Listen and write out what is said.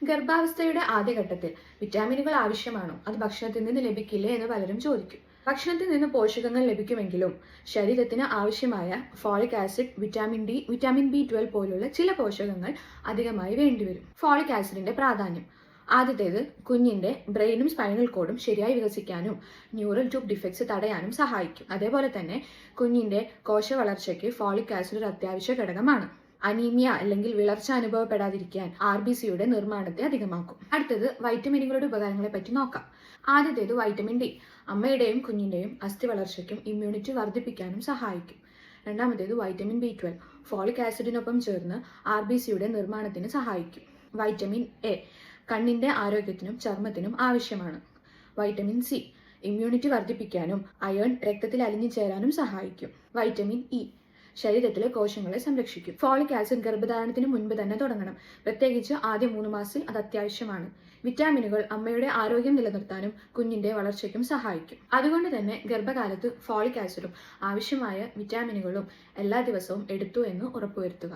ഗർഭാവസ്ഥയുടെ ആദ്യഘട്ടത്തിൽ വിറ്റാമിനുകൾ ആവശ്യമാണോ, അത് ഭക്ഷണത്തിൽ നിന്ന് ലഭിക്കില്ലേ എന്ന് പലരും ചോദിക്കും. ഭക്ഷണത്തിൽ നിന്ന് പോഷകങ്ങൾ ലഭിക്കുമെങ്കിലും ശരീരത്തിന് ആവശ്യമായ folic acid, vitamin D, vitamin B12 പോലുള്ള ചില പോഷകങ്ങൾ അധികമായി വേണ്ടിവരും. ഫോളിക് ആസിഡിന്റെ പ്രാധാന്യം. ആദ്യത്തേത്, കുഞ്ഞിന്റെ ബ്രെയിനും സ്പൈനൽ കോഡും ശരിയായി വികസിക്കാനും ന്യൂറൽ ട്യൂബ് ഡിഫക്ട്സ് തടയാനും സഹായിക്കും. അതേപോലെ തന്നെ കുഞ്ഞിന്റെ കോശ വളർച്ചയ്ക്ക് ഫോളിക് ആസിഡ് ഒരു അത്യാവശ്യ ഘടകമാണ്. അനീമിയ അല്ലെങ്കിൽ വിളർച്ച അനുഭവപ്പെടാതിരിക്കാൻ RBCയുടെ നിർമ്മാണത്തെ അധികമാക്കും. അടുത്തത്, വൈറ്റമിനുകളുടെ ഉപകാരങ്ങളെ പറ്റി നോക്കാം. ആദ്യത്തേത് വൈറ്റമിൻ ഡി. അമ്മയുടെയും കുഞ്ഞിന്റെയും അസ്ഥി വളർച്ചയ്ക്കും ഇമ്മ്യൂണിറ്റി വർദ്ധിപ്പിക്കാനും സഹായിക്കും. രണ്ടാമത്തേത് വൈറ്റമിൻ B12. ഫോളിക് ആസിഡിനൊപ്പം ചേർന്ന് RBCയുടെ നിർമ്മാണത്തിന് സഹായിക്കും. വൈറ്റമിൻ എ കണ്ണിന്റെ ആരോഗ്യത്തിനും ചർമ്മത്തിനും ആവശ്യമാണ്. വൈറ്റമിൻ സി ഇമ്മ്യൂണിറ്റി വർദ്ധിപ്പിക്കാനും അയൺ രക്തത്തിൽ അലിഞ്ഞു ചേരാനും സഹായിക്കും. വൈറ്റമിൻ ഇ ശരീരത്തിലെ കോശങ്ങളെ സംരക്ഷിക്കും. ഫോളിക് ആസിഡ് ഗർഭധാരണത്തിന് മുൻപ് തന്നെ തുടങ്ങണം. പ്രത്യേകിച്ച് ആദ്യ 3 മാസത്തിൽ അത് അത്യാവശ്യമാണ്. വിറ്റാമിനുകൾ അമ്മയുടെ ആരോഗ്യം നിലനിർത്താനും കുഞ്ഞിന്റെ വളർച്ചയ്ക്കും സഹായിക്കും. അതുകൊണ്ട് തന്നെ ഗർഭകാലത്ത് ഫോളിക് ആസിഡും ആവശ്യമായ വിറ്റാമിനുകളും എല്ലാ ദിവസവും എടുത്തു എന്ന് ഉറപ്പുവരുത്തുക.